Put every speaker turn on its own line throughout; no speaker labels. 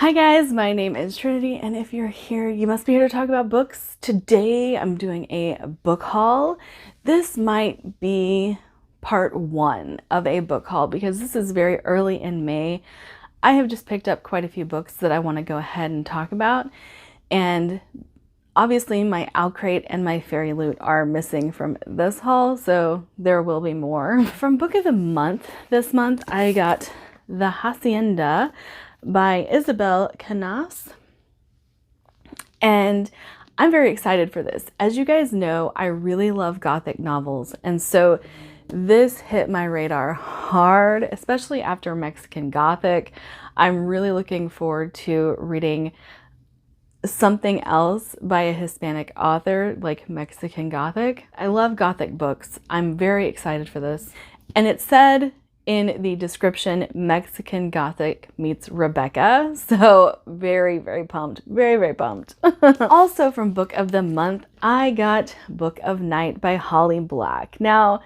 Hi guys, my name is Trinity, and if you're here, you must be here to talk about books. Today I'm doing a book haul. This might be part one of a book haul because this is very early in May. I have just picked up quite a few books that I want to go ahead and talk about, and obviously my Owlcrate and my Fairyloot are missing from this haul, so there will be more. From Book of the Month this month, I got The Hacienda by Isabel Canas, and I'm very excited for this. As you guys know, I really love Gothic novels, and so this hit my radar hard, especially after Mexican Gothic. I'm really looking forward to reading something else by a Hispanic author like Mexican Gothic. I love Gothic books. I'm very excited for this. And it said in the description, Mexican Gothic meets Rebecca. So very, very pumped. Very, very pumped. Also from Book of the Month, I got Book of Night by Holly Black. Now,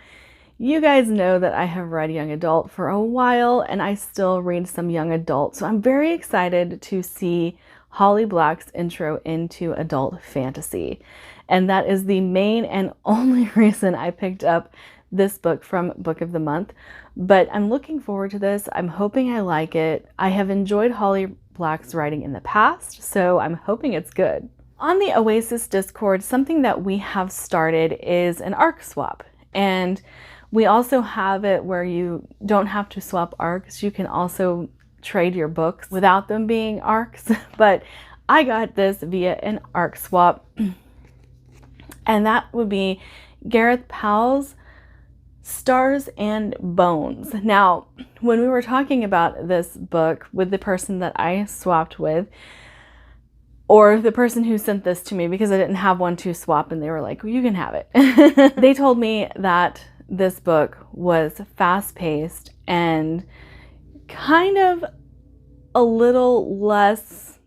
you guys know that I have read young adult for a while, and I still read some young adult. So I'm very excited to see Holly Black's intro into adult fantasy. And that is the main and only reason I picked up this book from Book of the Month. But I'm looking forward to this. I'm hoping I like it. I have enjoyed Holly Black's writing in the past, so I'm hoping it's good. On the Oasis Discord, something that we have started is an ARC swap. And we also have it where you don't have to swap ARCs. You can also trade your books without them being ARCs. But I got this via an ARC swap. And that would be Gareth Powell's Stars and Bones. Now, when we were talking about this book with the person that I swapped with, or the person who sent this to me, because I didn't have one to swap, and they were like, well, you can have it. They told me that this book was fast-paced and kind of a little less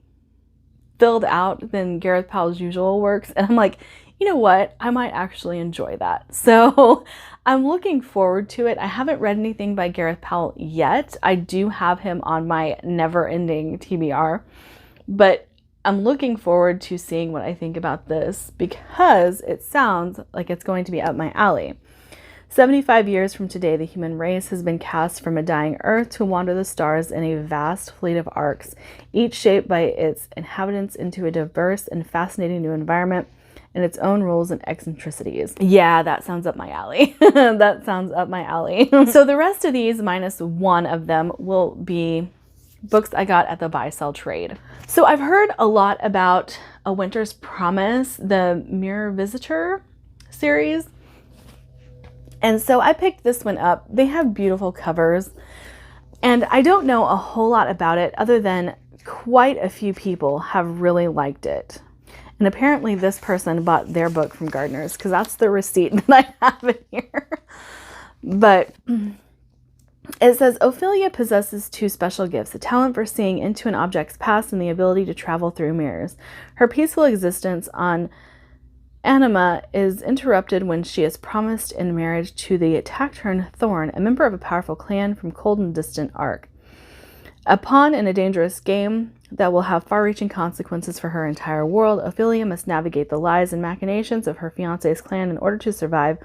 filled out than Gareth Powell's usual works. And I'm like, you know what? I might actually enjoy that. So I'm looking forward to it. I haven't read anything by Gareth Powell yet. I do have him on my never-ending TBR, but I'm looking forward to seeing what I think about this because it sounds like it's going to be up my alley. 75 years from today, the human race has been cast from a dying earth to wander the stars in a vast fleet of arcs, each shaped by its inhabitants into a diverse and fascinating new environment and its own rules and eccentricities. Yeah, that sounds up my alley. That sounds up my alley. So the rest of these, minus one of them, will be books I got at the buy-sell trade. So I've heard a lot about A Winter's Promise, the Mirror Visitor series. And so I picked this one up. They have beautiful covers, and I don't know a whole lot about it other than quite a few people have really liked it. And apparently this person bought their book from Gardner's because that's the receipt that I have in here. But it says, Ophelia possesses two special gifts, a talent for seeing into an object's past and the ability to travel through mirrors. Her peaceful existence on Anima is interrupted when she is promised in marriage to the taciturn Thorn, a member of a powerful clan from cold and distant Ark. A pawn in a dangerous game that will have far-reaching consequences for her entire world, Ophelia must navigate the lies and machinations of her fiancé's clan in order to survive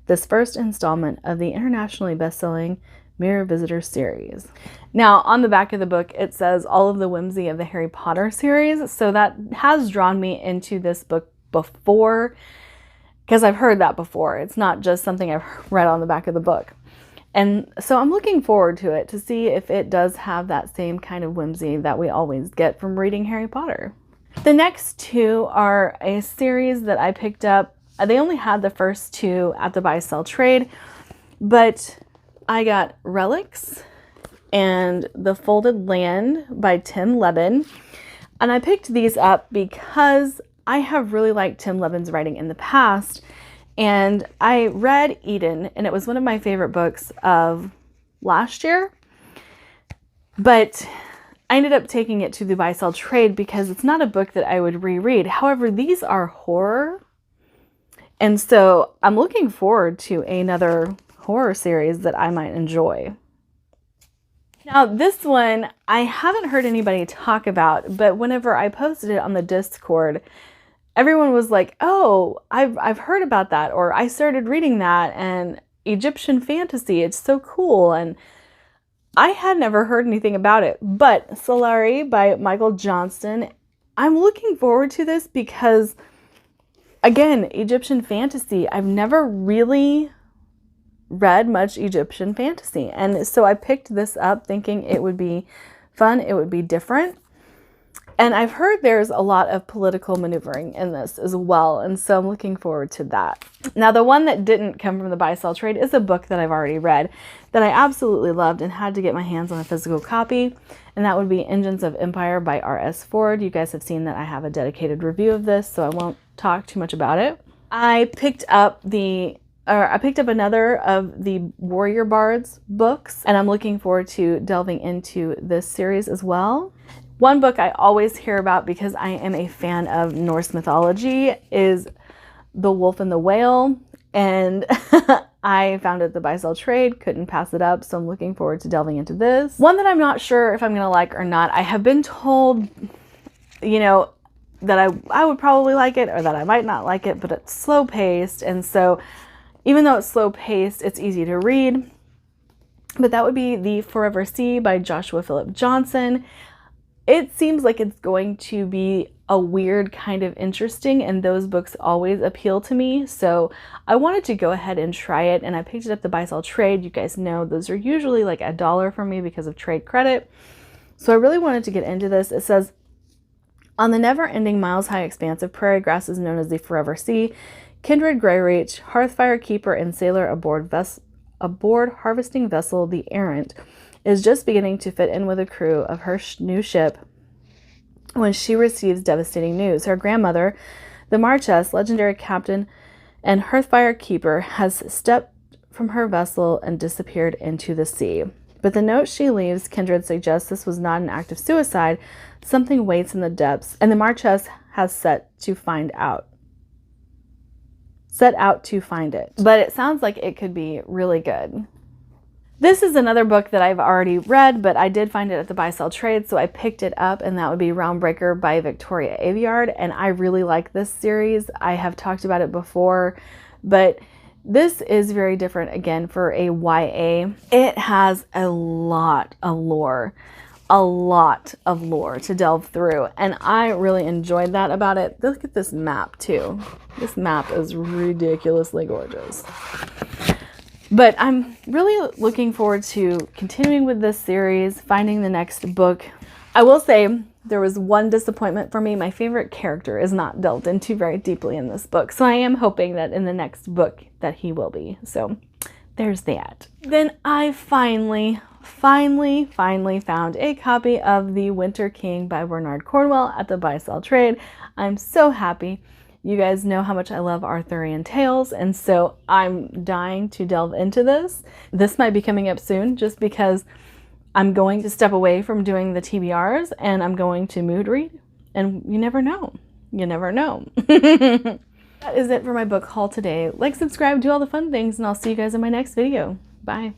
this first installment of the internationally best-selling Mirror Visitor series. Now, on the back of the book, it says all of the whimsy of the Harry Potter series, so that has drawn me into this book before, because I've heard that before. It's not just something I've read on the back of the book. And so I'm looking forward to it to see if it does have that same kind of whimsy that we always get from reading Harry Potter. The next two are a series that I picked up. They only had the first two at the buy-sell trade, but I got Relics and The Folded Land by Tim Lebbon. And I picked these up because I have really liked Tim Lebbon's writing in the past. And I read Eden, and it was one of my favorite books of last year. But I ended up taking it to the buy-sell trade because it's not a book that I would reread. However, these are horror. And so I'm looking forward to another horror series that I might enjoy. Now this one, I haven't heard anybody talk about, but whenever I posted it on the Discord, everyone was like, oh, I've heard about that, or I started reading that, and Egyptian fantasy, it's so cool. And I had never heard anything about it, but Solari by Michael Johnston, I'm looking forward to this because, again, Egyptian fantasy, I've never really read much Egyptian fantasy. And so I picked this up thinking it would be fun, it would be different. And I've heard there's a lot of political maneuvering in this as well. And so I'm looking forward to that. Now, the one that didn't come from the buy sell trade is a book that I've already read that I absolutely loved and had to get my hands on a physical copy. And that would be Engines of Empire by R.S. Ford. You guys have seen that I have a dedicated review of this, so I won't talk too much about it. I picked up another of the Warrior Bards books, and I'm looking forward to delving into this series as well. One book I always hear about because I am a fan of Norse mythology is The Wolf and the Whale, and I found it at the buy sell trade, couldn't pass it up, so I'm looking forward to delving into this. One that I'm not sure if I'm gonna like or not. I have been told, you know, that I would probably like it or that I might not like it, but it's slow paced, and so even though it's slow paced, it's easy to read. But that would be The Forever Sea by Joshua Philip Johnson. It seems like it's going to be a weird kind of interesting, and those books always appeal to me. So I wanted to go ahead and try it, and I picked it up the buy sell trade. You guys know those are usually like $1 for me because of trade credit. So I really wanted to get into this. It says, on the never-ending miles-high expanse of prairie grasses known as the Forever Sea, kindred Greyreach, hearthfire keeper and sailor aboard harvesting vessel the Errant, is just beginning to fit in with the crew of her new ship when she receives devastating news. Her grandmother, the Marchess, legendary captain and hearthfire keeper, has stepped from her vessel and disappeared into the sea. But the note she leaves, kindred suggests this was not an act of suicide. Something waits in the depths, and the Marchess has set out to find it. But it sounds like it could be really good. This is another book that I've already read, but I did find it at the buy sell trade, so I picked it up, and that would be Roundbreaker by Victoria Aveyard, and I really like this series. I have talked about it before, but this is very different again for a YA. It has a lot of lore to delve through, and I really enjoyed that about it. Look at this map too. This map is ridiculously gorgeous. But I'm really looking forward to continuing with this series, finding the next book. I will say there was one disappointment for me. My favorite character is not delved into very deeply in this book, so I am hoping that in the next book that he will be. So there's that. Then I finally found a copy of The Winter King by Bernard Cornwell at the buy sell trade. I'm so happy. You guys know how much I love Arthurian tales, and so I'm dying to delve into this. This might be coming up soon just because I'm going to step away from doing the TBRs and I'm going to mood read, and you never know. You never know. That is it for my book haul today. Like, subscribe, do all the fun things, and I'll see you guys in my next video. Bye.